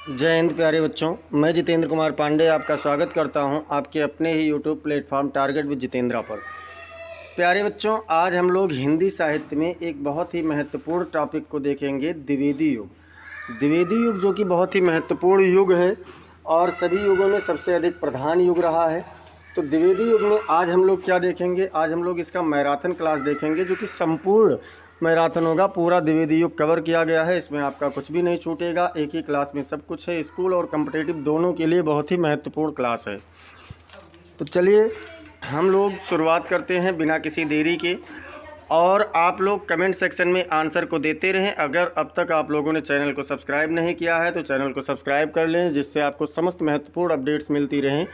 जय हिंद प्यारे बच्चों। मैं जितेंद्र कुमार पांडे आपका स्वागत करता हूं आपके अपने ही YouTube platform target with Jitendra पर। प्यारे बच्चों, आज हम लोग हिंदी साहित्य में एक बहुत ही महत्वपूर्ण टॉपिक को देखेंगे, द्विवेदी युग। द्विवेदी युग जो कि बहुत ही महत्वपूर्ण युग है और सभी युगों में सबसे अधिक प्रधान युग रहा है। तो द्विवेदी युग में आज हम लोग क्या देखेंगे, आज हम लोग इसका मैराथन क्लास देखेंगे जो कि संपूर्ण मैराथन होगा। पूरा द्विवेदी युग कवर किया गया है, इसमें आपका कुछ भी नहीं छूटेगा। एक ही क्लास में सब कुछ है। स्कूल और कॉम्पिटिटिव दोनों के लिए बहुत ही महत्वपूर्ण क्लास है। तो चलिए हम लोग शुरुआत करते हैं बिना किसी देरी के। और आप लोग कमेंट सेक्शन में आंसर को देते रहें। अगर अब तक आप लोगों ने चैनल को सब्सक्राइब नहीं किया है तो चैनल को सब्सक्राइब कर लें, जिससे आपको समस्त महत्वपूर्ण अपडेट्स मिलती रहें।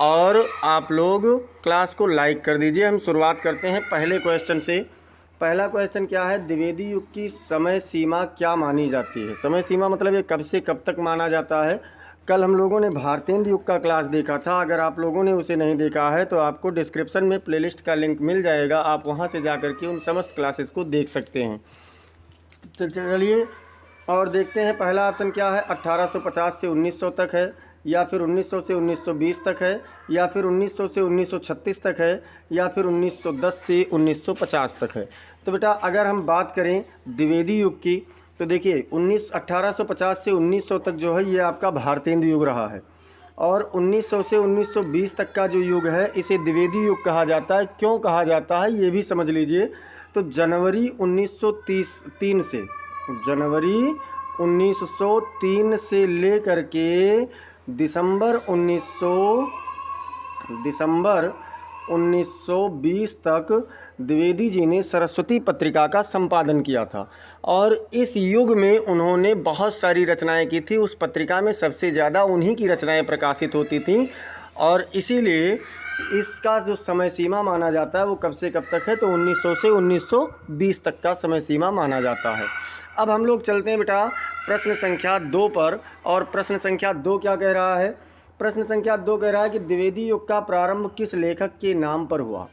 और आप लोग क्लास को लाइक कर दीजिए। हम शुरुआत करते हैं पहले क्वेश्चन से। पहला क्वेश्चन क्या है, द्विवेदी युग की समय सीमा क्या मानी जाती है। समय सीमा मतलब ये कब से कब तक माना जाता है। कल हम लोगों ने भारतेंदु युग का क्लास देखा था। अगर आप लोगों ने उसे नहीं देखा है तो आपको डिस्क्रिप्शन में प्लेलिस्ट का लिंक मिल जाएगा, आप वहां से जाकर के उन समस्त क्लासेस को देख सकते हैं। तो चलिए और देखते हैं पहला ऑप्शन क्या है, 1850 से 1900 तक है, या फिर 1900 से 1920 तक है, या फिर 1900 से 1936 तक है, या फिर 1910 से 1950 तक है। तो बेटा अगर हम बात करें द्विवेदी युग की तो देखिए 1850 से 1900 तक जो है ये आपका भारतेंदु युग रहा है। और 1900 से 1920 तक का जो युग है इसे द्विवेदी युग कहा जाता है। क्यों कहा जाता है ये भी समझ लीजिए। तो जनवरी 1903 से, जनवरी 1903 से लेकर के दिसंबर 1920 तक द्विवेदी जी ने सरस्वती पत्रिका का संपादन किया था। और इस युग में उन्होंने बहुत सारी रचनाएं की थी। उस पत्रिका में सबसे ज़्यादा उन्हीं की रचनाएं प्रकाशित होती थीं। और इसीलिए इसका जो समय सीमा माना जाता है वो कब से कब तक है, तो 1900 से 1920 तक का समय सीमा माना जाता है। अब हम लोग चलते हैं बेटा प्रश्न संख्या 2 पर। और प्रश्न संख्या 2 क्या कह रहा है, प्रश्न संख्या 2 कह रहा है कि द्विवेदी युग का प्रारंभ किस लेखक के नाम पर हुआ।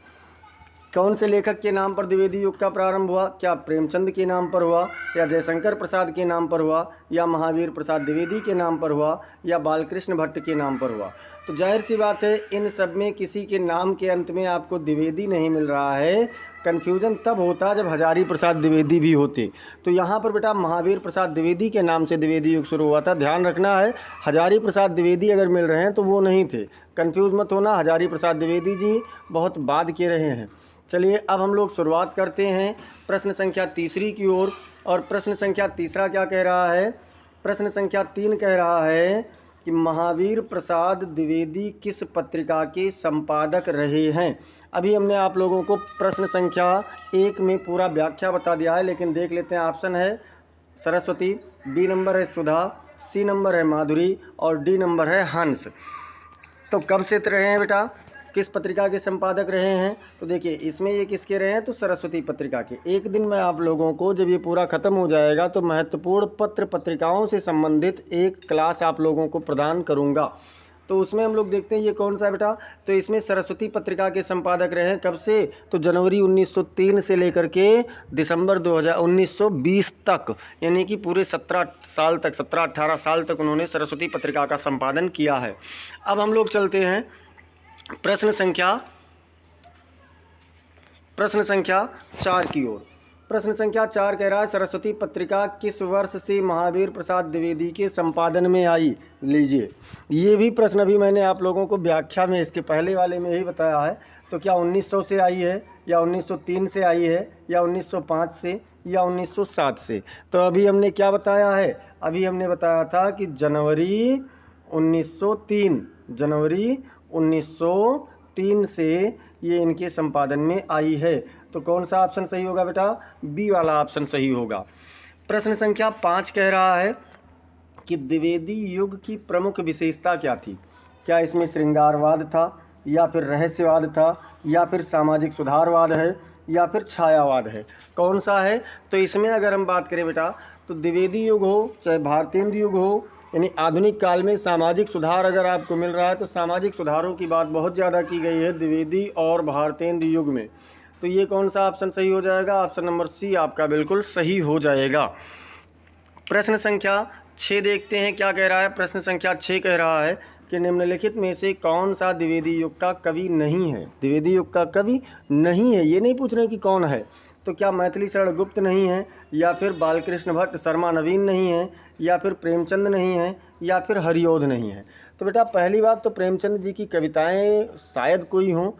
कौन से लेखक के नाम पर द्विवेदी युग का प्रारंभ हुआ। क्या प्रेमचंद के नाम पर हुआ, या जयशंकर प्रसाद के नाम पर हुआ, या महावीर प्रसाद द्विवेदी के नाम पर हुआ, या बालकृष्ण भट्ट के नाम पर हुआ। तो जाहिर सी बात है इन सब में किसी के नाम के अंत में आपको द्विवेदी नहीं मिल रहा है। कन्फ्यूज़न तब होता जब हजारी प्रसाद द्विवेदी भी होते। तो यहाँ पर बेटा महावीर प्रसाद द्विवेदी के नाम से द्विवेदी युग शुरू हुआ था। ध्यान रखना है, हजारी प्रसाद द्विवेदी अगर मिल रहे हैं तो वो नहीं थे। कन्फ्यूज़ मत होना, हजारी प्रसाद द्विवेदी जी बहुत बाद के रहे हैं। चलिए अब हम लोग शुरुआत करते हैं प्रश्न संख्या तीसरी की ओर। और प्रश्न संख्या तीसरा क्या कह रहा है, प्रश्न संख्या 3 कह रहा है कि महावीर प्रसाद द्विवेदी किस पत्रिका के संपादक रहे हैं। अभी हमने आप लोगों को प्रश्न संख्या 1 में पूरा व्याख्या बता दिया है, लेकिन देख लेते हैं। ऑप्शन है सरस्वती, बी नंबर है सुधा, सी नंबर है माधुरी और डी नंबर है हंस। तो कब से रहे हैं बेटा, किस पत्रिका के संपादक रहे हैं। तो देखिए इसमें ये किसके रहे हैं, तो सरस्वती पत्रिका के। एक दिन मैं आप लोगों को जब ये पूरा ख़त्म हो जाएगा तो महत्वपूर्ण पत्रिकाओं से संबंधित एक क्लास आप लोगों को प्रदान करूंगा। तो उसमें हम लोग देखते हैं ये कौन सा है बेटा। तो इसमें सरस्वती पत्रिका के संपादक रहे हैं कब से, तो जनवरी 1903 से लेकर के दिसंबर 1920 तक, यानी कि पूरे 17 साल तक, 17-18 साल तक उन्होंने सरस्वती पत्रिका का संपादन किया है। अब हम लोग चलते हैं प्रश्न संख्या 4 की ओर। प्रश्न संख्या 4 कह रहा है सरस्वती पत्रिका किस वर्ष से महावीर प्रसाद द्विवेदी के संपादन में आई। लीजिए ये भी प्रश्न अभी मैंने आप लोगों को व्याख्या में इसके पहले वाले में ही बताया है। तो क्या 1900 से आई है, या 1903 से आई है, या 1905 से, या 1907 से। तो अभी हमने क्या बताया है, अभी हमने बताया था कि जनवरी 1903 से ये इनके संपादन में आई है। तो कौन सा ऑप्शन सही होगा बेटा, बी वाला ऑप्शन सही होगा। प्रश्न संख्या 5 कह रहा है कि द्विवेदी युग की प्रमुख विशेषता क्या थी। क्या इसमें श्रृंगारवाद था, या फिर रहस्यवाद था, या फिर सामाजिक सुधारवाद है, या फिर छायावाद है। कौन सा है, तो इसमें अगर हम बात करें बेटा तो द्विवेदी युग हो चाहे भारतेंदु युग हो, यानी आधुनिक काल में सामाजिक सुधार अगर आपको मिल रहा है तो सामाजिक सुधारों की बात बहुत ज़्यादा की गई है द्विवेदी और भारतेंदु युग में। तो ये कौन सा ऑप्शन सही हो जाएगा, ऑप्शन नंबर सी आपका बिल्कुल सही हो जाएगा। प्रश्न संख्या 6 देखते हैं क्या कह रहा है। प्रश्न संख्या 6 कह रहा है कि निम्नलिखित में से कौन सा द्विवेदी युग का कवि नहीं है। द्विवेदी युग का कवि नहीं है, ये नहीं पूछ रहे कि कौन है। तो क्या मैथिली शरण गुप्त नहीं है, या फिर बालकृष्ण भट्ट शर्मा नवीन नहीं है, या फिर प्रेमचंद नहीं है, या फिर हरिऔध नहीं है। तो बेटा पहली बात तो प्रेमचंद जी की कविताएं शायद कोई हों,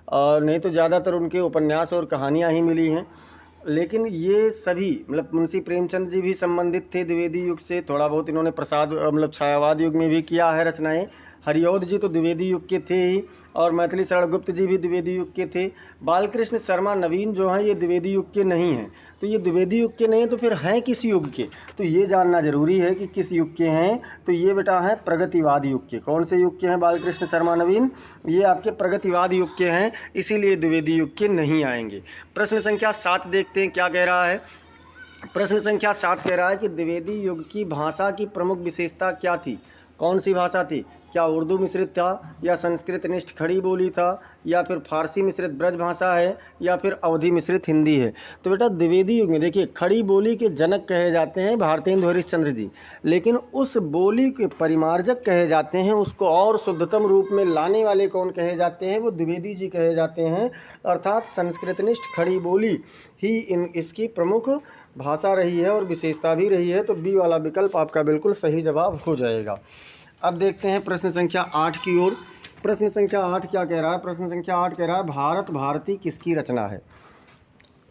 और नहीं तो ज़्यादातर उनके उपन्यास और कहानियाँ ही मिली हैं। लेकिन ये सभी मतलब मुंशी प्रेमचंद जी भी संबंधित थे द्विवेदी युग से, थोड़ा बहुत इन्होंने प्रसाद मतलब छायावाद युग में भी किया है रचनाएं। हरिऔध जी तो द्विवेदी युग के थे ही, और मैथिली शरण गुप्त जी भी द्विवेदी युग के थे। बालकृष्ण शर्मा नवीन जो हैं ये द्विवेदी युग के नहीं हैं। तो ये द्विवेदी युग के नहीं हैं तो फिर हैं किस युग के, तो ये जानना जरूरी है कि किस युग के हैं। तो ये बेटा हैं प्रगतिवाद युग के। कौन से युग के हैं बालकृष्ण शर्मा नवीन? ये आपके प्रगतिवाद युग के हैं, इसीलिए द्विवेदी युग के नहीं आएंगे। प्रश्न संख्या 7 देखते हैं क्या कह रहा है। प्रश्न संख्या 7 कह रहा है कि द्विवेदी युग की भाषा की प्रमुख विशेषता क्या थी। कौन सी भाषा थी? क्या उर्दू मिश्रित था, या संस्कृत निष्ठ खड़ी बोली था, या फिर फारसी मिश्रित ब्रज भाषा है, या फिर अवधी मिश्रित हिंदी है। तो बेटा द्विवेदी युग में देखिए खड़ी बोली के जनक कहे जाते हैं भारतेंदु हरिश्चंद्र जी, लेकिन उस बोली के परिमार्जक कहे जाते हैं, उसको और शुद्धतम रूप में लाने वाले कौन कहे जाते हैं? वो द्विवेदी जी कहे जाते हैं। अर्थात संस्कृतनिष्ठ खड़ी बोली ही इसकी प्रमुख भाषा रही है और विशेषता भी रही है। तो बी वाला विकल्प आपका बिल्कुल सही जवाब हो जाएगा। अब देखते हैं प्रश्न संख्या 8 की ओर। प्रश्न संख्या 8 क्या कह रहा है? प्रश्न संख्या 8 कह रहा है भारत भारती किसकी रचना है।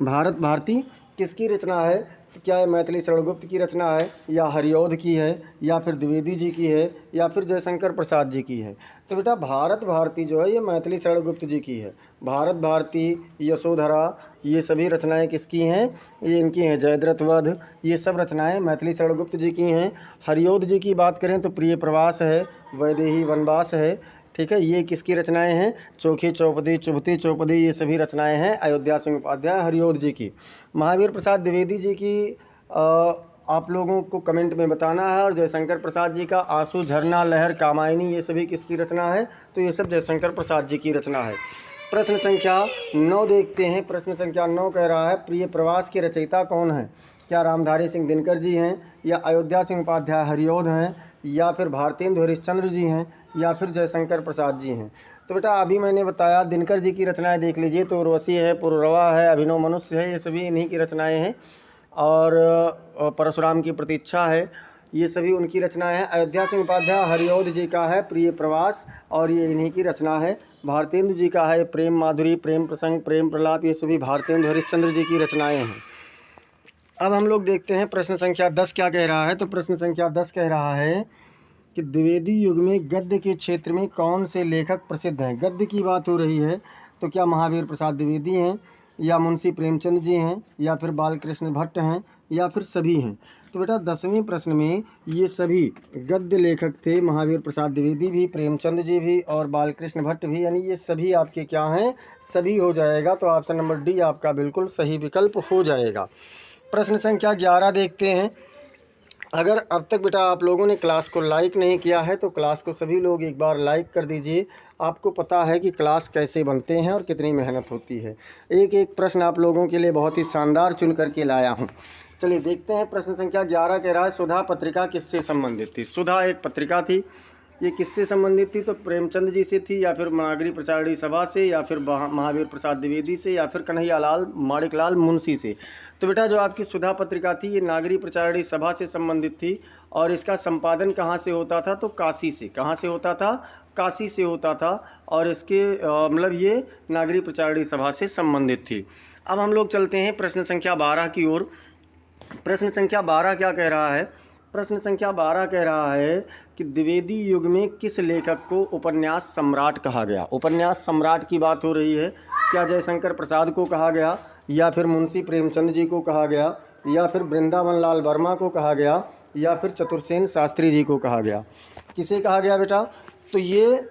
भारत भारती किसकी रचना है? तो क्या है मैथिली शरण गुप्त की रचना है, या हरिऔध की है, या फिर द्विवेदी जी की है, या फिर जयशंकर प्रसाद जी की है। तो बेटा भारत भारती जो है ये मैथिली शरण गुप्त जी की है। भारत भारती, यशोधरा, ये सभी रचनाएं किसकी हैं? ये इनकी हैं। जयद्रथ वध, ये सब रचनाएं मैथिली शरण गुप्त जी की हैं। हरिऔध जी की बात करें तो प्रिय प्रवास है, वैदेही वनवास है, ठीक है। ये किसकी रचनाएं हैं? चोखी चौपदी, चुभती चौपदी, ये सभी रचनाएं हैं अयोध्या सिंह उपाध्याय हरिऔध जी की। महावीर प्रसाद द्विवेदी जी की आप लोगों को कमेंट में बताना है। और जयशंकर प्रसाद जी का आंसू, झरना, लहर, कामायनी, ये सभी किसकी रचना है? तो ये सब जयशंकर प्रसाद जी की रचना है। प्रश्न संख्या 9 देखते हैं। प्रश्न संख्या 9 कह रहा है प्रिय प्रवास के रचयिता कौन है। क्या रामधारी सिंह दिनकर जी हैं, या अयोध्या सिंह उपाध्याय हरिऔध हैं, या फिर भारतेंदु हरिश्चंद्र जी हैं, या फिर जयशंकर प्रसाद जी हैं। तो बेटा अभी मैंने बताया दिनकर जी की रचनाएं देख लीजिए, तो उर्वशी है, पुररवा है, अभिनव मनुष्य है, ये सभी इन्हीं की रचनाएं हैं। और परशुराम की प्रतीक्षा है, ये सभी उनकी रचनाएं हैं। अयोध्या सिंह उपाध्याय हरिऔध जी का है प्रिय प्रवास, और ये इन्हीं की रचना है। भारतेंदु जी का है प्रेम माधुरी, प्रेम प्रसंग, प्रेम प्रलाप, ये सभी भारतेंदु हरिश्चंद्र जी की रचनाएं हैं। अब हम लोग देखते हैं प्रश्न संख्या 10 क्या कह रहा है। तो प्रश्न संख्या 10 कह रहा है कि द्विवेदी युग में गद्य के क्षेत्र में कौन से लेखक प्रसिद्ध हैं। गद्य की बात हो रही है, तो क्या महावीर प्रसाद द्विवेदी हैं, या मुंशी प्रेमचंद जी हैं, या फिर बालकृष्ण भट्ट हैं, या फिर सभी हैं। तो बेटा 10वें प्रश्न में ये सभी गद्य लेखक थे, महावीर प्रसाद द्विवेदी भी, प्रेमचंद जी भी, और बालकृष्ण भट्ट भी, यानी ये सभी आपके क्या हैं? सभी हो जाएगा। तो ऑप्शन नंबर डी आपका बिल्कुल सही विकल्प हो जाएगा। प्रश्न संख्या 11 देखते हैं। अगर अब तक बेटा आप लोगों ने क्लास को लाइक नहीं किया है तो क्लास को सभी लोग एक बार लाइक कर दीजिए। आपको पता है कि क्लास कैसे बनते हैं और कितनी मेहनत होती है। एक एक प्रश्न आप लोगों के लिए बहुत ही शानदार चुन करके लाया हूँ। चलिए देखते हैं। प्रश्न संख्या 11 कह रहा है सुधा पत्रिका किससे संबंधित थी। सुधा एक पत्रिका थी, ये किससे संबंधित थी? तो प्रेमचंद जी से थी, या फिर नागरी प्रचारणी सभा से, या फिर महावीर प्रसाद द्विवेदी से, या फिर कन्हैया लाल माणिकलाल मुंशी से। तो बेटा जो आपकी सुधा पत्रिका थी ये नागरी प्रचारणी सभा से संबंधित थी, और इसका संपादन कहाँ से होता था? तो काशी से। कहाँ से होता था? काशी से होता था। और इसके मतलब ये नागरी प्रचारणी सभा से संबंधित थी। अब हम लोग चलते हैं प्रश्न संख्या 12 की ओर। प्रश्न संख्या 12 क्या कह रहा है? प्रश्न संख्या 12 कह रहा है कि द्विवेदी युग में किस लेखक को उपन्यास सम्राट कहा गया। उपन्यास सम्राट की बात हो रही है। क्या जयशंकर प्रसाद को कहा गया, या फिर मुंशी प्रेमचंद जी को कहा गया, या फिर वृंदावन लाल वर्मा को कहा गया, या फिर चतुर्सेन शास्त्री जी को कहा गया? किसे कहा गया बेटा? तो ये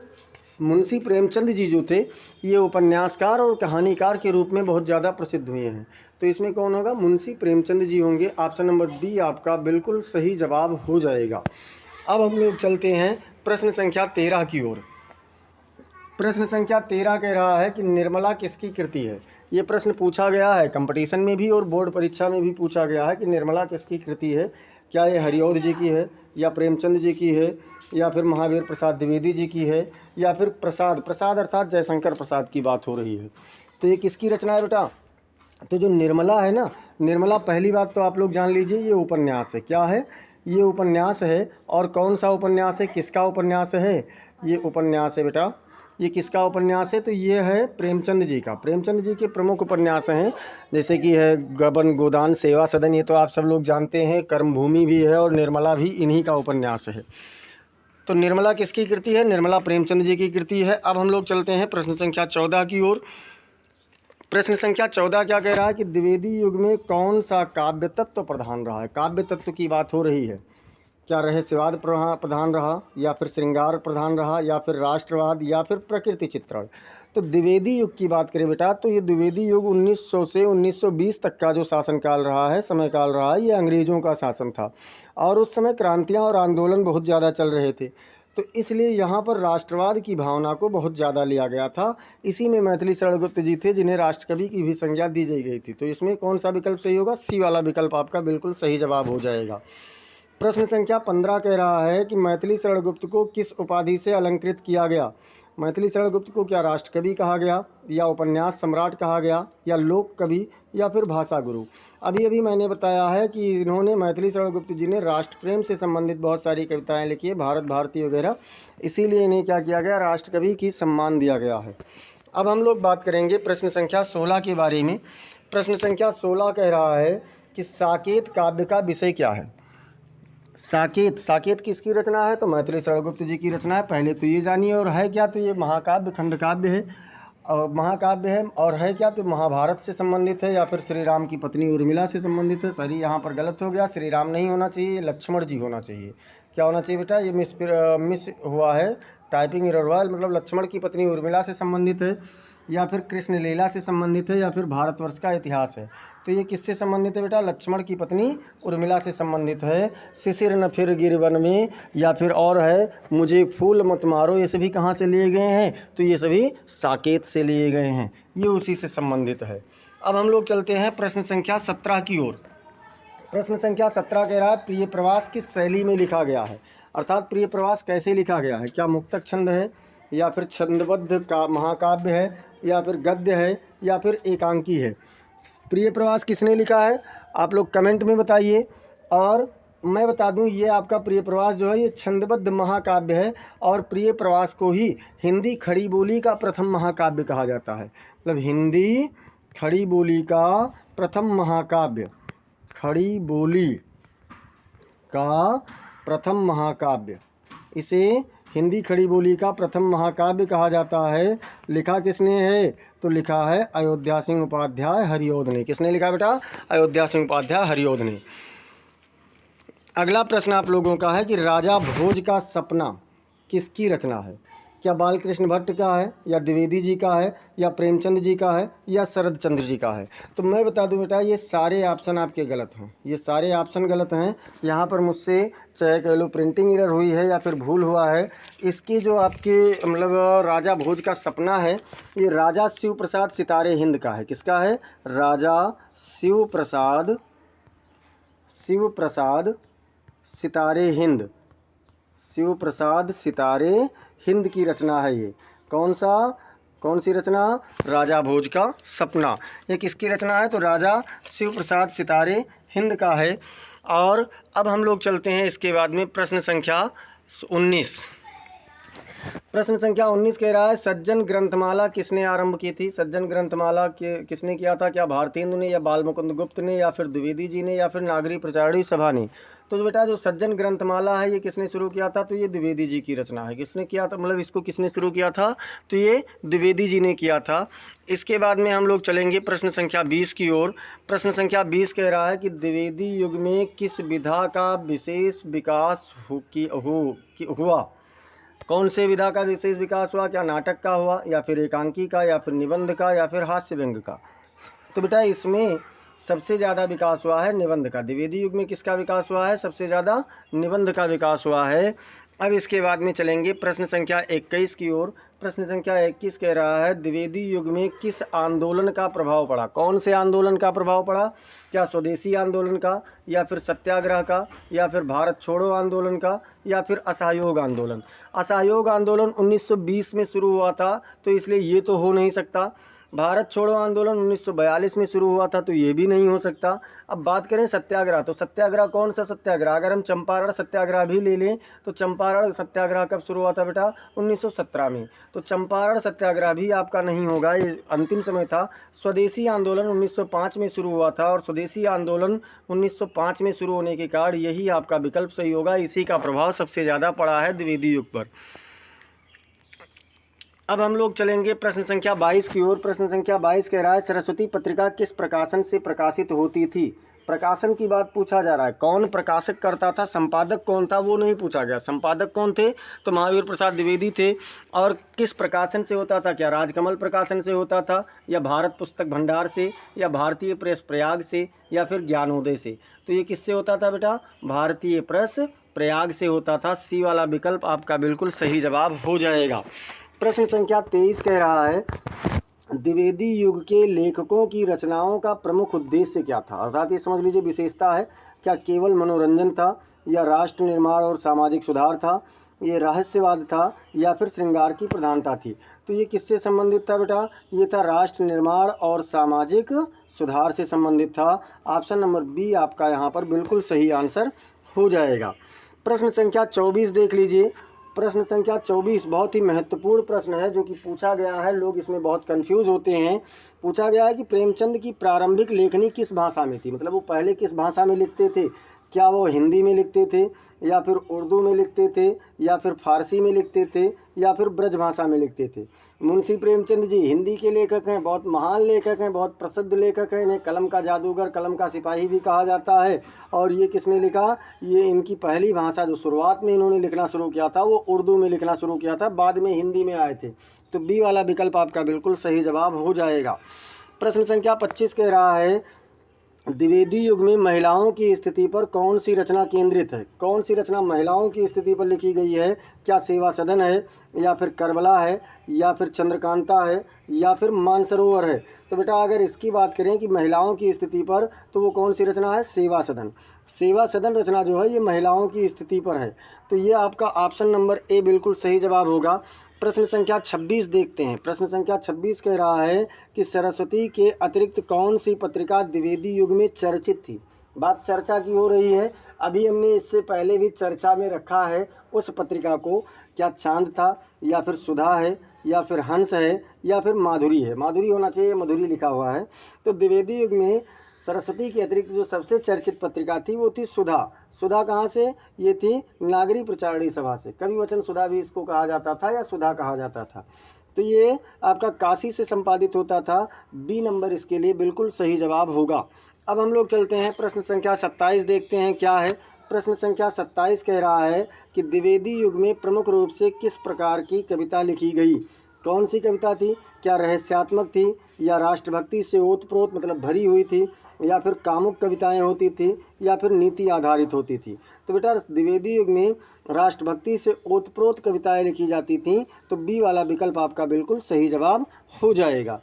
मुंशी प्रेमचंद जी जो थे ये उपन्यासकार और कहानीकार के रूप में बहुत ज़्यादा प्रसिद्ध हुए हैं। तो इसमें कौन होगा? मुंशी प्रेमचंद जी होंगे। ऑप्शन नंबर बी आपका बिल्कुल सही जवाब हो जाएगा। अब हम लोग चलते हैं प्रश्न संख्या 13 की ओर। प्रश्न संख्या 13 कह रहा है कि निर्मला किसकी कृति है। ये प्रश्न पूछा गया है कंपटीशन में भी और बोर्ड परीक्षा में भी पूछा गया है कि निर्मला किसकी कृति है। क्या ये हरिऔध जी की है, या प्रेमचंद जी की है, या फिर महावीर प्रसाद द्विवेदी जी की है, या फिर प्रसाद अर्थात जयशंकर प्रसाद की बात हो रही है। तो ये किसकी रचना है बेटा? तो जो निर्मला है ना, निर्मला, पहली बात तो आप लोग जान लीजिए ये उपन्यास है। क्या है? ये उपन्यास है। और कौन सा उपन्यास है, किसका उपन्यास है? ये उपन्यास है बेटा, ये किसका उपन्यास है? तो ये है प्रेमचंद जी का। प्रेमचंद जी के प्रमुख उपन्यास हैं, जैसे कि है गबन गोदान, सेवा सदन, ये तो आप सब लोग जानते हैं। कर्मभूमि भी है और निर्मला भी इन्हीं का उपन्यास है। तो निर्मला किसकी कृति है? निर्मला प्रेमचंद जी की कृति है। अब हम लोग चलते हैं प्रश्न संख्या 14 की ओर। प्रश्न संख्या 14 क्या कह रहा है कि द्विवेदी युग में कौन सा काव्य तत्व प्रधान रहा है? काव्य तत्व की बात हो रही है। क्या रहस्यवाद प्रधान रहा, या फिर श्रृंगार प्रधान रहा, या फिर राष्ट्रवाद, या फिर प्रकृति चित्रण? तो द्विवेदी युग की बात करें बेटा, तो ये द्विवेदी युग 1900 से 1920 तक का जो शासनकाल रहा है, समय काल रहा है, ये अंग्रेज़ों का शासन था। और उस समय क्रांतियाँ और आंदोलन बहुत ज़्यादा चल रहे थे, तो इसलिए यहाँ पर राष्ट्रवाद की भावना को बहुत ज़्यादा लिया गया था। इसी में मैथिली शरण गुप्त जी थे, जिन्हें राष्ट्रकवि की भी संज्ञा दी गई थी। तो इसमें कौन सा विकल्प सही होगा? सी वाला विकल्प आपका बिल्कुल सही जवाब हो जाएगा। प्रश्न संख्या 15 कह रहा है कि मैथिली शरण गुप्त को किस उपाधि से अलंकृत किया गया? मैथिली शरण गुप्त को क्या राष्ट्रकवि कहा गया, या उपन्यास सम्राट कहा गया, या लोक कवि, या फिर भाषा गुरु? अभी अभी मैंने बताया है कि इन्होंने, मैथिली शरण गुप्त जी ने राष्ट्र प्रेम से संबंधित बहुत सारी कविताएं लिखी है, भारत भारती वगैरह, इसीलिए इन्हें क्या किया गया? राष्ट्रकवि की सम्मान दिया गया है। अब हम लोग बात करेंगे प्रश्न संख्या 16 के बारे में। प्रश्न संख्या 16 कह रहा है कि साकेत काव्य का विषय क्या है? साकेत किसकी रचना है? तो मैथिली शरण गुप्त जी की रचना है। पहले तो ये जानिए, और है क्या? तो ये महाकाव्य, खंडकाव्य है, और महाकाव्य है। और है क्या? तो महाभारत से संबंधित है, या फिर श्री राम की पत्नी उर्मिला से संबंधित है। सॉरी, यहाँ पर गलत हो गया, श्री राम नहीं होना चाहिए, लक्ष्मण जी होना चाहिए। क्या होना चाहिए बेटा? ये मिस हुआ है, टाइपिंग एरर हुआ है। मतलब लक्ष्मण की पत्नी उर्मिला से संबंधित है, या फिर कृष्ण लीला से संबंधित है, या फिर भारतवर्ष का इतिहास है। तो ये किससे संबंधित है बेटा? लक्ष्मण की पत्नी उर्मिला से संबंधित है। शिशिर न फिर गिरवन में, या फिर और है मुझे फूल मत मारो, ये सभी कहाँ से लिए गए हैं? तो ये सभी साकेत से लिए गए हैं, ये उसी से संबंधित है। अब हम लोग चलते हैं प्रश्न संख्या 17 की ओर। प्रश्न संख्या 17 कह रहा है प्रिय प्रवास किस शैली में लिखा गया है? अर्थात प्रिय प्रवास कैसे लिखा गया है? क्या मुक्तक छंद है, या फिर छंदबद्ध का महाकाव्य है, या फिर गद्य है, या फिर एकांकी है? प्रिय प्रवास किसने लिखा है? आप लोग कमेंट में बताइए। और मैं बता दूं, ये आपका प्रिय प्रवास जो है ये छंदबद्ध महाकाव्य है, और प्रिय प्रवास को ही हिंदी खड़ी बोली का प्रथम महाकाव्य कहा जाता है। मतलब हिंदी खड़ी बोली का प्रथम महाकाव्य, खड़ी बोली का प्रथम महाकाव्य, इसे हिंदी खड़ी बोली का प्रथम महाकाव्य कहा जाता है। लिखा किसने है? तो लिखा है अयोध्या सिंह उपाध्याय हरिऔध ने। किसने लिखा बेटा? अयोध्या सिंह उपाध्याय हरिऔध ने। अगला प्रश्न आप लोगों का है कि राजा भोज का सपना किसकी रचना है? क्या बालकृष्ण भट्ट का है, या द्विवेदी जी का है, या प्रेमचंद जी का है, या शरद चंद्र जी का है? तो मैं बता दूं बेटा, ये सारे ऑप्शन आपके गलत हैं, ये सारे ऑप्शन गलत हैं। यहाँ पर मुझसे चाहे कह लो प्रिंटिंग एरर हुई है, या फिर भूल हुआ है। इसके जो आपके मतलब राजा भोज का सपना है, ये राजा शिव प्रसाद सितारे हिंद का है। किसका है? राजा शिव प्रसाद सितारे हिंद, शिव प्रसाद सितारे हिंद की रचना है ये। कौन सी रचना? राजा भोज का सपना। ये किसकी रचना है? तो राजा शिव प्रसाद सितारे हिंद का है। और अब हम लोग चलते हैं इसके बाद में प्रश्न संख्या 19। प्रश्न संख्या 19 कह रहा है सज्जन ग्रंथमाला किसने आरंभ की थी? सज्जन ग्रंथमाला किसने किया था? क्या भारतेंदु ने, या बाल मुकुंद गुप्त ने, या फिर द्विवेदी जी ने, या फिर नागरी प्रचारणी सभा ने? तो बेटा जो सज्जन ग्रंथमाला है ये किसने शुरू किया था? तो ये द्विवेदी जी की रचना है। किसने किया था, मतलब इसको किसने शुरू किया था? तो ये द्विवेदी जी ने किया था। इसके बाद में हम लोग चलेंगे प्रश्न संख्या 20 की ओर। प्रश्न संख्या 20 कह रहा है कि द्विवेदी युग में किस विधा का विशेष विकास हुआ? कौन से विधा का विशेष विकास हुआ? क्या नाटक का हुआ, या फिर एकांकी का, या फिर निबंध का, या फिर हास्य व्यंग का? तो बेटा इसमें सबसे ज़्यादा विकास हुआ है निबंध का। द्विवेदी युग में किसका विकास हुआ है? सबसे ज़्यादा निबंध का विकास हुआ है। अब इसके बाद में चलेंगे प्रश्न संख्या 21 की ओर। प्रश्न संख्या 21 कह रहा है, द्विवेदी युग में किस आंदोलन का प्रभाव पड़ा? कौन से आंदोलन का प्रभाव पड़ा? क्या स्वदेशी आंदोलन का, या फिर सत्याग्रह का, या फिर भारत छोड़ो आंदोलन का, या फिर असहयोग आंदोलन? असहयोग आंदोलन 1920 में शुरू हुआ था, तो इसलिए ये तो हो नहीं सकता। भारत छोड़ो आंदोलन 1942 में शुरू हुआ था, तो ये भी नहीं हो सकता। अब बात करें सत्याग्रह, तो सत्याग्रह कौन सा सत्याग्रह? अगर हम चंपारण सत्याग्रह भी ले लें तो चंपारण सत्याग्रह कब शुरू हुआ था बेटा? 1917 में। तो चंपारण सत्याग्रह भी आपका नहीं होगा, ये अंतिम समय था। स्वदेशी आंदोलन 1905 में शुरू हुआ था, और स्वदेशी आंदोलन 1905 में शुरू होने के कारण यही आपका विकल्प सही होगा। इसी का प्रभाव सबसे ज़्यादा पड़ा है द्विवेदी युग पर। अब हम लोग चलेंगे प्रश्न संख्या 22 की ओर। प्रश्न संख्या 22 कह रहा है, सरस्वती पत्रिका किस प्रकाशन से प्रकाशित होती थी? प्रकाशन की बात पूछा जा रहा है। कौन प्रकाशक करता था, संपादक कौन था, वो नहीं पूछा गया। संपादक कौन थे? तो महावीर प्रसाद द्विवेदी थे। और किस प्रकाशन से होता था? क्या राजकमल प्रकाशन से होता था, या भारत पुस्तक भंडार से, या भारतीय प्रेस प्रयाग से, या फिर ज्ञानोदय से? तो ये किससे होता था बेटा? भारतीय प्रेस प्रयाग से होता था। सी वाला विकल्प आपका बिल्कुल सही जवाब हो जाएगा। प्रश्न संख्या 23 कह रहा है, द्विवेदी युग के लेखकों की रचनाओं का प्रमुख उद्देश्य क्या था? अर्थात ये समझ लीजिए विशेषता है। क्या केवल मनोरंजन था, या राष्ट्र निर्माण और सामाजिक सुधार था, ये रहस्यवाद था, या फिर श्रृंगार की प्रधानता थी? तो ये किससे संबंधित था बेटा? ये था राष्ट्र निर्माण और सामाजिक सुधार से संबंधित था। ऑप्शन नंबर बी आपका यहाँ पर बिल्कुल सही आंसर हो जाएगा। प्रश्न संख्या 24 देख लीजिए। प्रश्न संख्या 24 बहुत ही महत्वपूर्ण प्रश्न है, जो कि पूछा गया है। लोग इसमें बहुत कंफ्यूज होते हैं। पूछा गया है कि प्रेमचंद की प्रारंभिक लेखनी किस भाषा में थी? मतलब वो पहले किस भाषा में लिखते थे? क्या वो हिंदी में लिखते थे, या फिर उर्दू में लिखते थे, या फिर फारसी में लिखते थे, या फिर ब्रज भाषा में लिखते थे? मुंशी प्रेमचंद जी हिंदी के लेखक हैं, बहुत महान लेखक हैं, बहुत प्रसिद्ध लेखक हैं। इन्हें कलम का जादूगर, कलम का सिपाही भी कहा जाता है। और ये किसने लिखा? ये इनकी पहली भाषा जो शुरुआत में इन्होंने लिखना शुरू किया था वो उर्दू में लिखना शुरू किया था, बाद में हिंदी में आए थे। तो बी वाला विकल्प आपका बिल्कुल सही जवाब हो जाएगा। प्रश्न संख्या 25 कह रहा है, द्विवेदी युग में महिलाओं की स्थिति पर कौन सी रचना केंद्रित है? कौन सी रचना महिलाओं की स्थिति पर लिखी गई है? क्या सेवा सदन है, या फिर करबला है, या फिर चंद्रकांता है, या फिर मानसरोवर है? तो बेटा अगर इसकी बात करें कि महिलाओं की स्थिति पर, तो वो कौन सी रचना है? सेवा सदन। सेवा सदन रचना जो है ये महिलाओं की स्थिति पर है। तो ये आपका ऑप्शन नंबर ए बिल्कुल सही जवाब होगा। प्रश्न संख्या 26 देखते हैं। प्रश्न संख्या 26 कह रहा है कि सरस्वती के अतिरिक्त कौन सी पत्रिका द्विवेदी युग में चर्चित थी? बात चर्चा की हो रही है। अभी हमने इससे पहले भी चर्चा में रखा है उस पत्रिका को। क्या चांद था, या फिर सुधा है, या फिर हंस है, या फिर माधुरी है? माधुरी होना चाहिए, मधुरी लिखा हुआ है। तो द्विवेदी युग में सरस्वती के अतिरिक्त जो सबसे चर्चित पत्रिका थी वो थी सुधा। सुधा कहाँ से? ये थी नागरी प्रचारणी सभा से। कवि वचन सुधा भी इसको कहा जाता था, या सुधा कहा जाता था। तो ये आपका काशी से संपादित होता था। बी नंबर इसके लिए बिल्कुल सही जवाब होगा। अब हम लोग चलते हैं प्रश्न संख्या 27 देखते हैं क्या है। प्रश्न संख्या 27 कह रहा है कि द्विवेदी युग में प्रमुख रूप से किस प्रकार की कविता लिखी गई? कौन सी कविता थी? क्या रहस्यात्मक थी, या राष्ट्रभक्ति से ओतप्रोत मतलब भरी हुई थी, या फिर कामुक कविताएं होती थी, या फिर नीति आधारित होती थी? तो बेटा द्विवेदी युग में राष्ट्रभक्ति से ओतप्रोत कविताएं लिखी जाती थीं। तो बी वाला विकल्प आपका बिल्कुल सही जवाब हो जाएगा।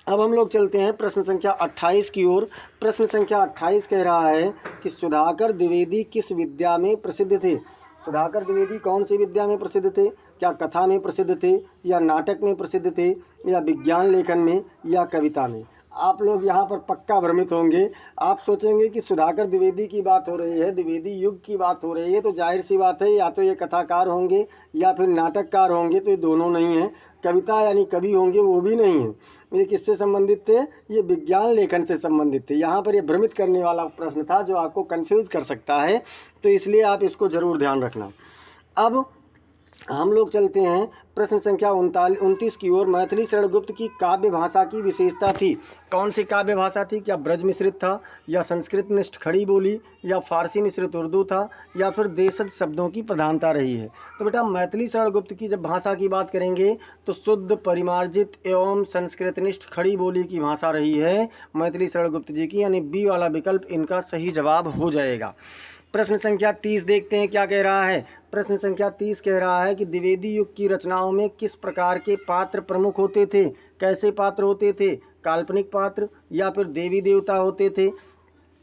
अब हम लोग चलते हैं प्रश्न संख्या 28 की ओर। प्रश्न संख्या 28 कह रहा है कि सुधाकर द्विवेदी किस विद्या में प्रसिद्ध थे? सुधाकर द्विवेदी कौन सी विद्या में प्रसिद्ध थे? क्या कथा में प्रसिद्ध थे, या नाटक में प्रसिद्ध थे, या विज्ञान लेखन में, या कविता में? आप लोग यहाँ पर पक्का भ्रमित होंगे। आप सोचेंगे कि सुधाकर द्विवेदी की बात हो रही है, द्विवेदी युग की बात हो रही है, तो जाहिर सी बात है या तो ये कथाकार होंगे या फिर नाटककार होंगे। तो ये दोनों नहीं हैं। कविता यानी कवि होंगे, वो भी नहीं है। ये किससे संबंधित थे? ये विज्ञान लेखन से संबंधित थे। यहाँ पर ये भ्रमित करने वाला प्रश्न था जो आपको कन्फ्यूज़ कर सकता है, तो इसलिए आप इसको ज़रूर ध्यान रखना। अब हम लोग चलते हैं प्रश्न संख्या 29 की ओर। मैथिली शरण गुप्त की काव्य भाषा की विशेषता थी। कौन सी काव्य भाषा थी? क्या ब्रज मिश्रित था, या संस्कृत निष्ठ खड़ी बोली, या फारसी मिश्रित उर्दू था, या फिर देशज शब्दों की प्रधानता रही है? तो बेटा मैथिली शरण गुप्त की जब भाषा की बात करेंगे तो शुद्ध, परिमार्जित एवं संस्कृत निष्ठ खड़ी बोली की भाषा रही है मैथिली शरण गुप्त जी की, यानी बी वाला विकल्प इनका सही जवाब हो जाएगा। प्रश्न संख्या 30 देखते हैं क्या कह रहा है। प्रश्न संख्या 30 कह रहा है कि द्विवेदी युग की रचनाओं में किस प्रकार के पात्र प्रमुख होते थे। कैसे पात्र होते थे? काल्पनिक पात्र, या फिर देवी देवता होते थे,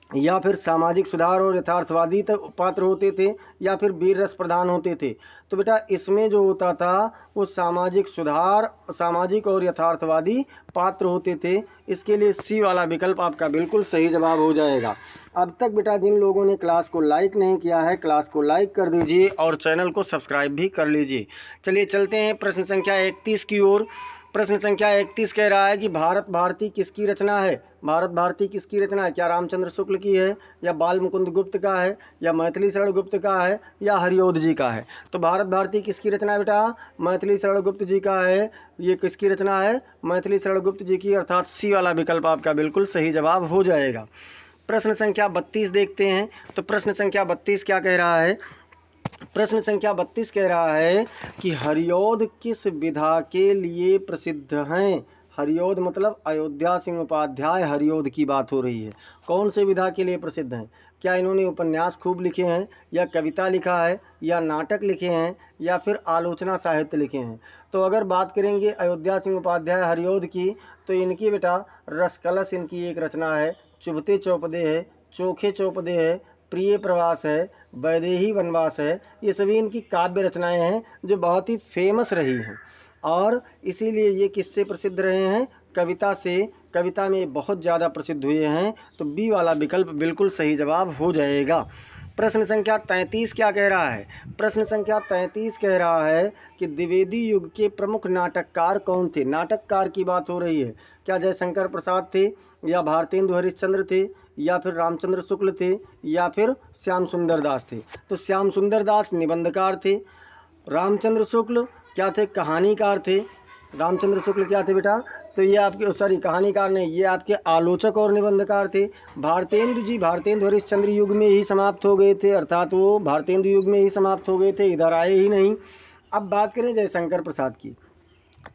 या फिर सामाजिक सुधार और यथार्थवादी पात्र होते थे, या फिर वीर रस प्रधान होते थे। तो बेटा इसमें जो होता था वो सामाजिक सुधार, सामाजिक और यथार्थवादी पात्र होते थे। इसके लिए सी वाला विकल्प आपका बिल्कुल सही जवाब हो जाएगा। अब तक बेटा जिन लोगों ने क्लास को लाइक नहीं किया है, क्लास को लाइक कर दीजिए और चैनल को सब्सक्राइब भी कर लीजिए। चलिए चलते हैं प्रश्न संख्या 31 की ओर। प्रश्न संख्या 31 कह रहा है कि भारत भारती किसकी रचना है। भारत भारती किसकी रचना है? क्या रामचंद्र शुक्ल की है, या बाल मुकुंद गुप्त का है, या मैथिली शरण गुप्त का है, या हरिऔध जी का है? तो भारत भारती किसकी रचना है बेटा? मैथिली शरण गुप्त जी का है। ये किसकी रचना है? मैथिली शरण गुप्त जी की, अर्थात सी वाला विकल्प आपका बिल्कुल सही जवाब हो जाएगा। प्रश्न संख्या 32 देखते हैं। तो प्रश्न संख्या 32 क्या कह रहा है? प्रश्न संख्या 32 कह रहा है कि हरिऔध किस विधा के लिए प्रसिद्ध हैं। हरिऔध मतलब अयोध्या सिंह उपाध्याय हरिऔध की बात हो रही है। कौन से विधा के लिए प्रसिद्ध हैं? क्या इन्होंने उपन्यास खूब लिखे हैं, या कविता लिखा है, या नाटक लिखे हैं, या फिर आलोचना साहित्य लिखे हैं? तो अगर बात करेंगे अयोध्या सिंह उपाध्याय हरिऔध की, तो इनकी बेटा रसकलश इनकी एक रचना है, चुभते चौपदे है, चोखे चौपदे है, प्रिय प्रवास है, वैदेही वनवास है। ये सभी इनकी काव्य रचनाएं हैं जो बहुत ही फेमस रही हैं, और इसीलिए ये किससे प्रसिद्ध रहे हैं? कविता से। कविता में बहुत ज़्यादा प्रसिद्ध हुए हैं। तो बी वाला विकल्प बिल्कुल सही जवाब हो जाएगा। प्रश्न संख्या 33 क्या कह रहा है? प्रश्न संख्या 33 कह रहा है कि द्विवेदी युग के प्रमुख नाटककार कौन थे। नाटककार की बात हो रही है। क्या जयशंकर प्रसाद थे, या भारतेंदु हरिश्चंद्र थे, या फिर रामचंद्र शुक्ल थे, या फिर श्याम सुंदर दास थे? तो श्याम सुंदर दास निबंधकार थे। रामचंद्र शुक्ल क्या थे? कहानीकार थे। रामचंद्र शुक्ल क्या थे बेटा? तो ये आपके कहानीकार नहीं, ये आपके आलोचक और निबंधकार थे। भारतेंदु जी भारतेंदु हरिश्चंद्र युग में ही समाप्त हो गए थे, अर्थात वो भारतेंदु युग में ही समाप्त हो गए थे, इधर आए ही नहीं। अब बात करें जयशंकर प्रसाद की,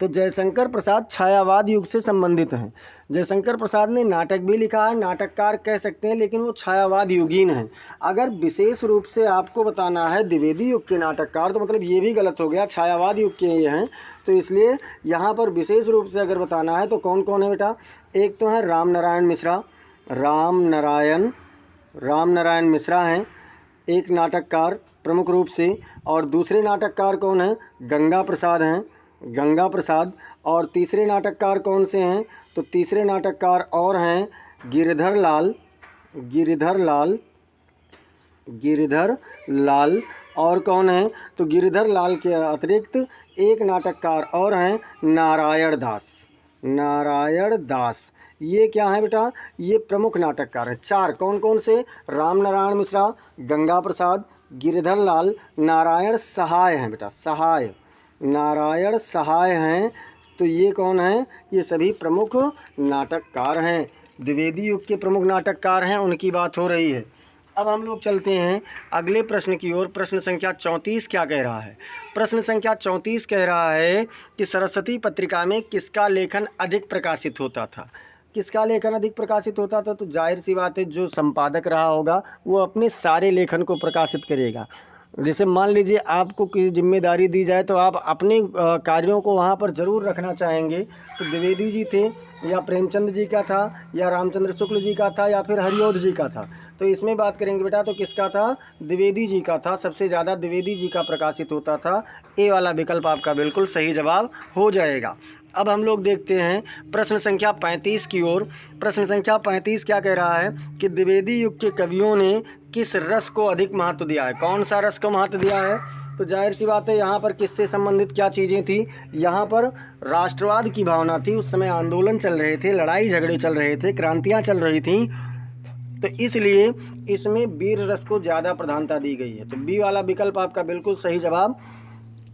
तो जयशंकर प्रसाद छायावाद युग से संबंधित हैं। जयशंकर प्रसाद ने नाटक भी लिखा है, नाटककार कह सकते हैं, लेकिन वो छायावाद युगीन हैं। अगर विशेष रूप से आपको बताना है द्विवेदी युग के नाटककार, तो मतलब ये भी गलत हो गया, छायावाद युग के ये हैं। तो इसलिए यहाँ पर विशेष रूप से अगर बताना है तो कौन कौन है बेटा? एक तो है राम नारायण मिश्रा, राम नारायण मिश्रा हैं एक नाटककार प्रमुख रूप से। और दूसरे नाटककार कौन हैं? गंगा प्रसाद हैं, गंगा प्रसाद। और तीसरे नाटककार कौन से हैं? तो तीसरे नाटककार और हैं गिरिधर लाल। और कौन है? तो गिरिधर लाल के अतिरिक्त एक नाटककार और हैं नारायण दास। ये क्या है बेटा? ये प्रमुख नाटककार हैं। चार कौन कौन से? राम नारायण मिश्रा, गंगा प्रसाद, गिरिधर लाल, नारायण सहाय हैं बेटा, नारायण सहाय हैं। तो ये कौन हैं? ये सभी प्रमुख नाटककार हैं, द्विवेदी युग के प्रमुख नाटककार हैं, उनकी बात हो रही है। अब हम लोग चलते हैं अगले प्रश्न की ओर। प्रश्न संख्या 34 क्या कह रहा है? प्रश्न संख्या 34 कह रहा है कि सरस्वती पत्रिका में किसका लेखन अधिक प्रकाशित होता था। किसका लेखन अधिक प्रकाशित होता था? तो जाहिर सी बात है जो संपादक रहा होगा वो अपने सारे लेखन को प्रकाशित करेगा। जैसे मान लीजिए आपको कोई जिम्मेदारी दी जाए तो आप अपने कार्यों को वहाँ पर ज़रूर रखना चाहेंगे। तो द्विवेदी जी थे, या प्रेमचंद जी का था, या रामचंद्र शुक्ल जी का था, या फिर हरिऔध जी का था? तो इसमें बात करेंगे बेटा तो किसका था? द्विवेदी जी का था। सबसे ज़्यादा द्विवेदी जी का प्रकाशित होता था। ए वाला विकल्प आपका बिल्कुल सही जवाब हो जाएगा। अब हम लोग देखते हैं प्रश्न संख्या 35 की ओर। प्रश्न संख्या 35 क्या कह रहा है कि द्विवेदी युग के कवियों ने किस रस को अधिक महत्व दिया है। कौन सा रस को महत्व दिया है? तो जाहिर सी बात है यहाँ पर किससे संबंधित क्या चीज़ें थी? यहाँ पर राष्ट्रवाद की भावना थी। उस समय आंदोलन चल रहे थे, लड़ाई झगड़े चल रहे थे, क्रांतियाँ चल रही थीं, तो इसलिए इसमें वीर रस को ज़्यादा प्रधानता दी गई है। तो बी वाला विकल्प आपका बिल्कुल सही जवाब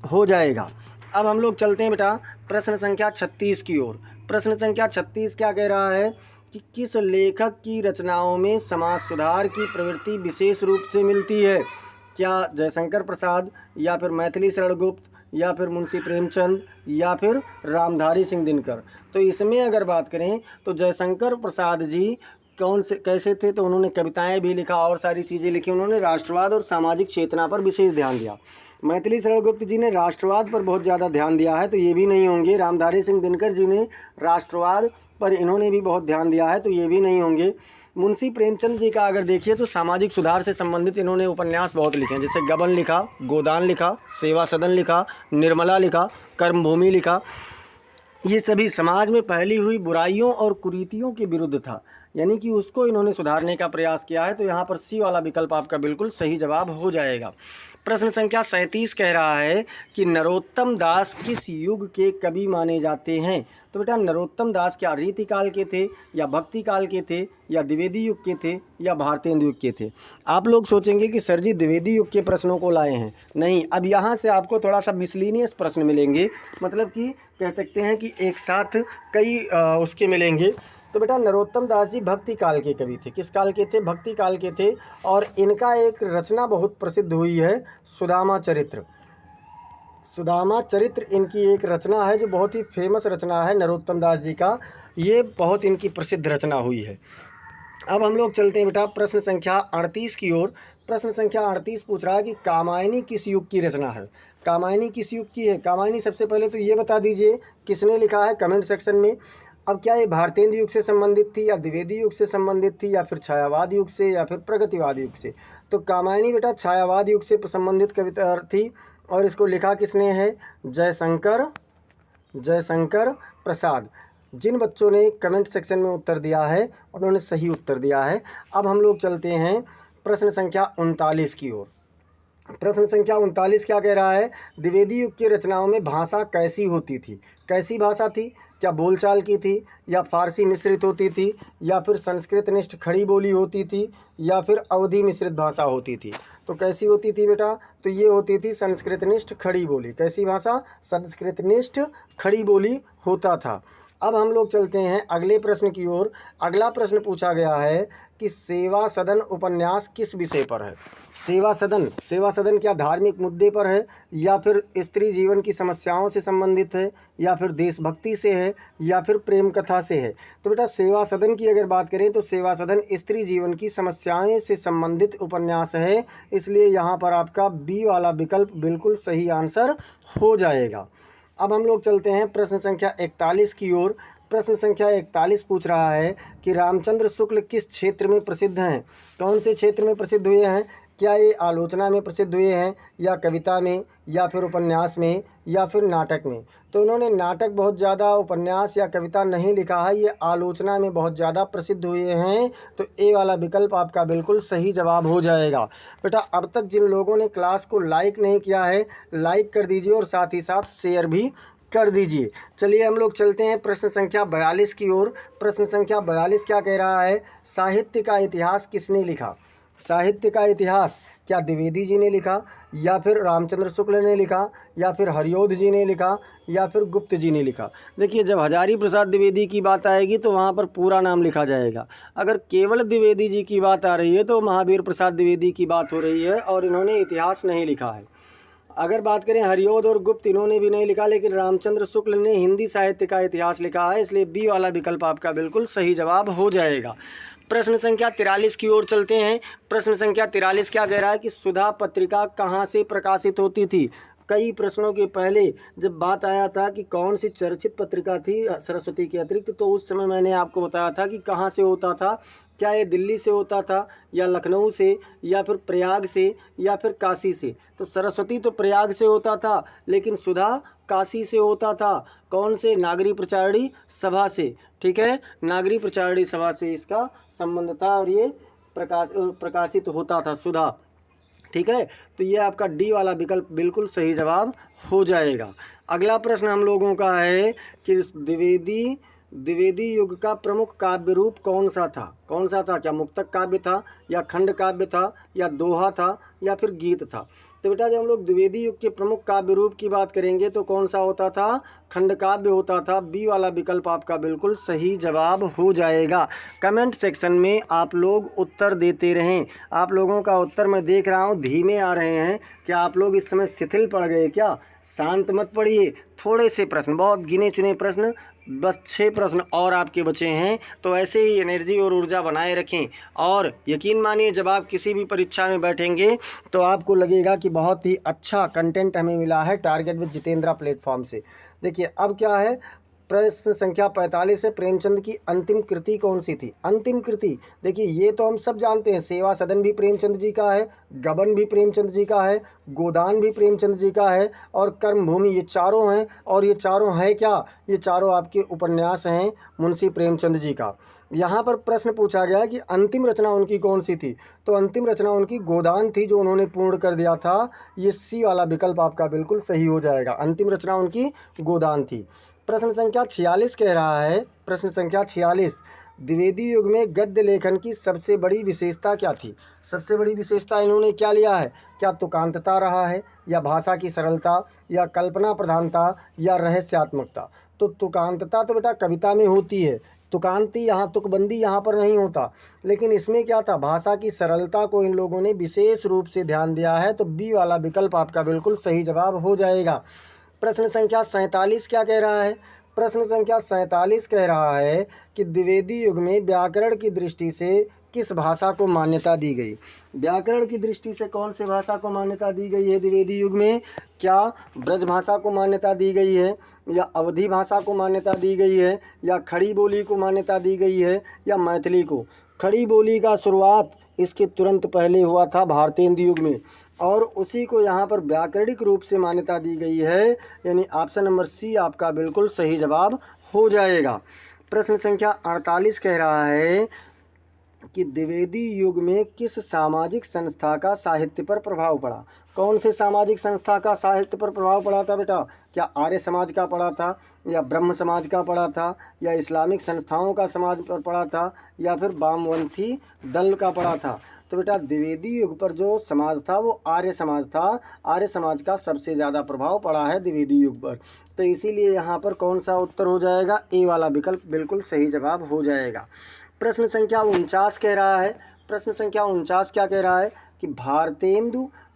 हो जाएगा। अब हम लोग चलते हैं बेटा प्रश्न संख्या 36 की ओर। प्रश्न संख्या 36 क्या कह रहा है कि किस लेखक की रचनाओं में समाज सुधार की प्रवृत्ति विशेष रूप से मिलती है। क्या जयशंकर प्रसाद, या फिर मैथिली शरण गुप्त, या फिर मुंशी प्रेमचंद, या फिर रामधारी सिंह दिनकर? तो इसमें अगर बात करें तो जयशंकर प्रसाद जी कौन से कैसे थे, तो उन्होंने कविताएं भी लिखा और सारी चीज़ें लिखी। उन्होंने राष्ट्रवाद और सामाजिक चेतना पर विशेष ध्यान दिया। मैथिली शरण गुप्त जी ने राष्ट्रवाद पर बहुत ज़्यादा ध्यान दिया है, तो ये भी नहीं होंगे। रामधारी सिंह दिनकर जी ने राष्ट्रवाद पर इन्होंने भी बहुत ध्यान दिया है, तो ये भी नहीं होंगे। मुंशी प्रेमचंद जी का अगर देखिए तो सामाजिक सुधार से संबंधित इन्होंने उपन्यास बहुत लिखे हैं, जैसे गबन लिखा, गोदान लिखा, सेवा सदन लिखा, निर्मला लिखा, कर्मभूमि लिखा। ये सभी समाज में फैली हुई बुराइयों और कुरीतियों के विरुद्ध था, यानी कि उसको इन्होंने सुधारने का प्रयास किया है। तो यहाँ पर सी वाला विकल्प आपका बिल्कुल सही जवाब हो जाएगा। प्रश्न संख्या 37 कह रहा है कि नरोत्तम दास किस युग के कवि माने जाते हैं। तो बेटा नरोत्तम दास क्या रीतिकाल के थे, या भक्ति काल के थे, या द्विवेदी युग के थे, या भारतेंदु युग के थे। आप लोग सोचेंगे कि सर जी द्विवेदी युग के प्रश्नों को लाए हैं। नहीं, अब यहाँ से आपको थोड़ा सा मिसलीनियस प्रश्न मिलेंगे, मतलब कि कह सकते हैं कि एक साथ कई उसके मिलेंगे। तो बेटा नरोत्तम दास जी भक्ति काल के कवि थे। किस काल के थे? भक्ति काल के थे। और इनका एक रचना बहुत प्रसिद्ध हुई है, सुदामा चरित्र। सुदामा चरित्र इनकी एक रचना है जो बहुत ही फेमस रचना है नरोत्तम दास जी का। ये बहुत इनकी प्रसिद्ध रचना हुई है। अब हम लोग चलते हैं बेटा प्रश्न संख्या 38 की ओर। प्रश्न संख्या 38 पूछ रहा है कि कामायनी किस युग की रचना है। कामायनी किस युग की है? कामायनी सबसे पहले तो ये बता दीजिए किसने लिखा है, कमेंट सेक्शन में। अब क्या ये भारतेंदु युग से संबंधित थी, या द्विवेदी युग से संबंधित थी, या फिर छायावाद युग से, या फिर प्रगतिवाद युग से? तो कामायनी बेटा छायावाद युग से संबंधित कविता थी। और इसको लिखा किसने है? जयशंकर प्रसाद। जिन बच्चों ने कमेंट सेक्शन में उत्तर दिया है उन्होंने सही उत्तर दिया है। अब हम लोग चलते हैं प्रश्न संख्या 39 की ओर। प्रश्न संख्या 39 क्या कह रहा है? द्विवेदी युग की रचनाओं में भाषा कैसी होती थी? कैसी भाषा थी? क्या बोलचाल की थी, या फारसी मिश्रित होती थी, या फिर संस्कृत निष्ठ खड़ी बोली होती थी, या फिर अवधी मिश्रित भाषा होती थी? तो कैसी होती थी बेटा? तो ये होती थी संस्कृत निष्ठ खड़ी बोली। कैसी भाषा? संस्कृत निष्ठ खड़ी बोली होता था। अब हम लोग चलते हैं अगले प्रश्न की ओर। अगला प्रश्न पूछा गया है कि सेवा सदन उपन्यास किस विषय पर है? सेवा सदन क्या धार्मिक मुद्दे पर है, या फिर स्त्री जीवन की समस्याओं से संबंधित है, या फिर देशभक्ति से है, या फिर प्रेम कथा से है? तो बेटा सेवा सदन की अगर बात करें तो सेवा सदन स्त्री जीवन की समस्याएं से संबंधित उपन्यास है, इसलिए यहाँ पर आपका बी वाला विकल्प बिल्कुल सही आंसर हो जाएगा। अब हम लोग चलते हैं प्रश्न संख्या 41 की ओर। प्रश्न संख्या 41 पूछ रहा है कि रामचंद्र शुक्ल किस क्षेत्र में प्रसिद्ध हैं? कौन से क्षेत्र में प्रसिद्ध हुए हैं? क्या ये आलोचना में प्रसिद्ध हुए हैं, या कविता में, या फिर उपन्यास में, या फिर नाटक में? तो इन्होंने नाटक बहुत ज़्यादा, उपन्यास या कविता नहीं लिखा है, ये आलोचना में बहुत ज़्यादा प्रसिद्ध हुए हैं। तो ए वाला विकल्प आपका बिल्कुल सही जवाब हो जाएगा। बेटा अब तक जिन लोगों ने क्लास को लाइक नहीं किया है, लाइक कर दीजिए और साथ ही साथ शेयर भी कर दीजिए। चलिए हम लोग चलते हैं प्रश्न संख्या 42 की ओर। प्रश्न संख्या 42 क्या कह रहा है? साहित्य का इतिहास किसने लिखा? साहित्य का इतिहास क्या द्विवेदी जी ने लिखा, या फिर रामचंद्र शुक्ल ने लिखा, या फिर हरिऔध जी ने लिखा, या फिर गुप्त जी ने लिखा? देखिए जब हजारी प्रसाद द्विवेदी की बात आएगी तो वहाँ पर पूरा नाम लिखा जाएगा। अगर केवल द्विवेदी जी की बात आ रही है तो महावीर प्रसाद द्विवेदी की बात हो रही है, और इन्होंने इतिहास नहीं लिखा है। अगर बात करें हरिऔध और गुप्त, इन्होंने भी नहीं लिखा, लेकिन रामचंद्र शुक्ल ने हिंदी साहित्य का इतिहास लिखा है, इसलिए बी वाला विकल्प आपका बिल्कुल सही जवाब हो जाएगा। प्रश्न संख्या 43 की ओर चलते हैं। प्रश्न संख्या 43 क्या कह रहा है कि सुधा पत्रिका कहाँ से प्रकाशित होती थी? कई प्रश्नों के पहले जब बात आया था कि कौन सी चर्चित पत्रिका थी सरस्वती के अतिरिक्त, तो उस समय मैंने आपको बताया था कि कहाँ से होता था। क्या ये दिल्ली से होता था, या लखनऊ से, या फिर प्रयाग से, या फिर काशी से? तो सरस्वती तो प्रयाग से होता था, लेकिन सुधा काशी से होता था। कौन से? नागरी प्रचारणी सभा से। ठीक है, नागरी प्रचारणी सभा से इसका संबंध था, और ये प्रकाशित होता था सुधा। ठीक है, तो ये आपका डी वाला विकल्प बिल्कुल सही जवाब हो जाएगा। अगला प्रश्न हम लोगों का है कि द्विवेदी युग का प्रमुख काव्य रूप कौन सा था? कौन सा था? क्या मुक्तक काव्य था, या खंड काव्य था, या दोहा था, या फिर गीत था? तो बेटा जब हम लोग द्विवेदी युग के प्रमुख काव्य रूप की बात करेंगे तो कौन सा होता था? खंड काव्य होता था। बी वाला विकल्प आपका बिल्कुल सही जवाब हो जाएगा। कमेंट सेक्शन में आप लोग उत्तर देते रहें। आप लोगों का उत्तर मैं देख रहा हूँ धीमे आ रहे हैं। क्या आप लोग इस समय शिथिल पड़ गए क्या? शांत मत पढ़िए, थोड़े से प्रश्न, बहुत गिने चुने प्रश्न, बस 6 प्रश्न और आपके बचे हैं। तो ऐसे ही एनर्जी और ऊर्जा बनाए रखें और यकीन मानिए जब आप किसी भी परीक्षा में बैठेंगे तो आपको लगेगा कि बहुत ही अच्छा कंटेंट हमें मिला है टारगेट विद जितेंद्रा प्लेटफॉर्म से। देखिए अब क्या है, प्रश्न संख्या 45 है, प्रेमचंद की अंतिम कृति कौन सी थी? अंतिम कृति, देखिए ये तो हम सब जानते हैं, सेवा सदन भी प्रेमचंद जी का है, गबन भी प्रेमचंद जी का है, गोदान भी प्रेमचंद जी का है और कर्मभूमि, ये चारों हैं। और ये चारों हैं क्या? ये चारों आपके उपन्यास हैं मुंशी प्रेमचंद जी का। यहाँ पर प्रश्न पूछा गया कि अंतिम रचना उनकी कौन सी थी? तो अंतिम रचना उनकी गोदान थी, जो उन्होंने पूर्ण कर दिया था। ये सी वाला विकल्प आपका बिल्कुल सही हो जाएगा, अंतिम रचना उनकी गोदान थी। प्रश्न संख्या 46 कह रहा है, प्रश्न संख्या 46, द्विवेदी युग में गद्य लेखन की सबसे बड़ी विशेषता क्या थी? सबसे बड़ी विशेषता इन्होंने क्या लिया है? क्या तुकांतता रहा है, या भाषा की सरलता, या कल्पना प्रधानता, या रहस्यात्मकता? तो तुकांतता तो बेटा कविता में होती है, तुकांती यहाँ तुकबंदी यहाँ पर नहीं होता, लेकिन इसमें क्या था, भाषा की सरलता को इन लोगों ने विशेष रूप से ध्यान दिया है। तो बी वाला विकल्प आपका बिल्कुल सही जवाब हो जाएगा। प्रश्न संख्या 47 क्या कह रहा है? प्रश्न संख्या 47 कह रहा है कि द्विवेदी युग में व्याकरण की दृष्टि से किस भाषा को मान्यता दी गई? व्याकरण की दृष्टि से कौन से भाषा को मान्यता दी गई है द्विवेदी युग में? क्या ब्रज भाषा को मान्यता दी गई है, या अवधी भाषा को मान्यता दी गई है, या खड़ी बोली को मान्यता दी गई है, या मैथिली को? खड़ी बोली का शुरुआत इसके तुरंत पहले हुआ था भारतेंदु युग में, और उसी को यहाँ पर व्याकरणिक रूप से मान्यता दी गई है, यानी ऑप्शन नंबर सी आपका बिल्कुल सही जवाब हो जाएगा। प्रश्न संख्या 48 कह रहा है कि द्विवेदी युग में किस सामाजिक संस्था का साहित्य पर प्रभाव पड़ा? कौन से सामाजिक संस्था का साहित्य पर प्रभाव पड़ा था बेटा? क्या आर्य समाज का पड़ा था, या ब्रह्म समाज का पड़ा था, या इस्लामिक संस्थाओं का समाज पर पड़ा था, या फिर वामपंथी दल का पड़ा था? तो बेटा द्विवेदी युग पर जो समाज था वो आर्य समाज था, आर्य समाज का सबसे ज़्यादा प्रभाव पड़ा है द्विवेदी युग पर। तो इसीलिए यहाँ पर कौन सा उत्तर हो जाएगा? ए वाला विकल्प बिल्कुल सही जवाब हो जाएगा। प्रश्न संख्या 49 कह रहा है, प्रश्न संख्या 49 क्या कह रहा है कि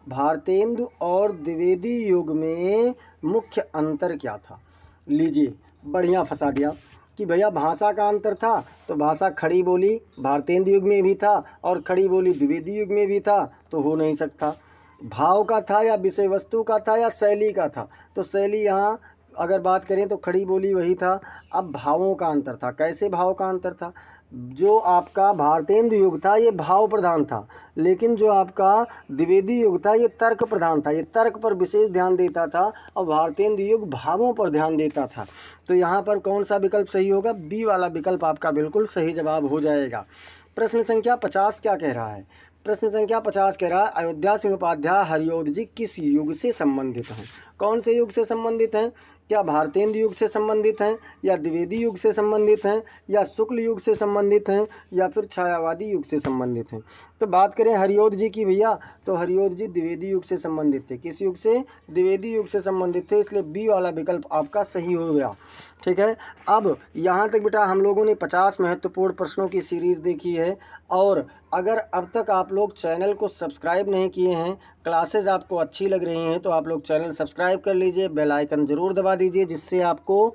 भारतेंदु और द्विवेदी युग में मुख्य अंतर क्या था? लीजिए बढ़िया फंसा दिया कि भैया भाषा का अंतर था, तो भाषा खड़ी बोली भारतेंदु युग में भी था और खड़ी बोली द्विवेदी युग में भी था, तो हो नहीं सकता। भाव का था, या विषय वस्तु का था, या शैली का था? तो शैली यहाँ अगर बात करें तो खड़ी बोली वही था। अब भावों का अंतर था, कैसे भाव का अंतर था? जो आपका भारतेंदु युग था ये भाव प्रधान था, लेकिन जो आपका द्विवेदी युग था ये तर्क प्रधान था, ये तर्क पर विशेष ध्यान देता था, और भारतेंदु युग भावों पर ध्यान देता था। तो यहाँ पर कौन सा विकल्प सही होगा? बी वाला विकल्प आपका बिल्कुल सही जवाब हो जाएगा। प्रश्न संख्या 50 क्या कह रहा है? प्रश्न संख्या 50 कह रहा है अयोध्या सिंह उपाध्याय हरिऔध जी किस युग से संबंधित हैं? कौन से युग से संबंधित हैं? क्या भारतेंदु युग से संबंधित हैं, या द्विवेदी युग से संबंधित हैं, या शुक्ल युग से संबंधित हैं, या फिर छायावादी युग से संबंधित हैं? तो बात करें हरिऔध जी की भैया, तो हरिऔध जी द्विवेदी युग से संबंधित थे। किस युग से? द्विवेदी युग से संबंधित थे, इसलिए बी वाला विकल्प आपका सही हो गया। ठीक है, अब यहाँ तक बेटा हम लोगों ने 50 महत्वपूर्ण प्रश्नों की सीरीज़ देखी है, और अगर अब तक आप लोग चैनल को सब्सक्राइब नहीं किए हैं, क्लासेज आपको अच्छी लग रही हैं, तो आप लोग चैनल सब्सक्राइब कर लीजिए, बेल आइकन ज़रूर दबा दीजिए, जिससे आपको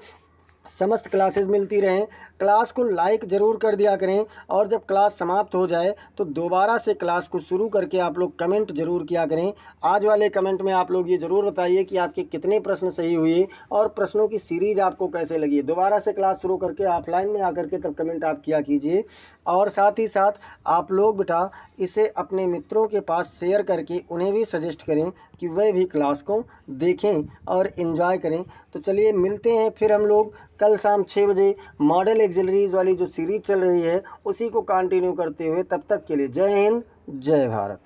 समस्त क्लासेस मिलती रहें। क्लास को लाइक ज़रूर कर दिया करें, और जब क्लास समाप्त हो जाए तो दोबारा से क्लास को शुरू करके आप लोग कमेंट ज़रूर किया करें। आज वाले कमेंट में आप लोग ये ज़रूर बताइए कि आपके कितने प्रश्न सही हुए और प्रश्नों की सीरीज़ आपको कैसे लगी। दोबारा से क्लास शुरू करके ऑफलाइन में आकर के तब कमेंट आप किया कीजिए, और साथ ही साथ आप लोग बेटा इसे अपने मित्रों के पास शेयर करके उन्हें भी सजेस्ट करें कि वह भी क्लास को देखें और इन्जॉय करें। तो चलिए मिलते हैं फिर हम लोग कल शाम 6 बजे मॉडल एक्सिलरीज वाली जो सीरीज़ चल रही है उसी को कंटिन्यू करते हुए। तब तक के लिए जय हिंद, जय भारत।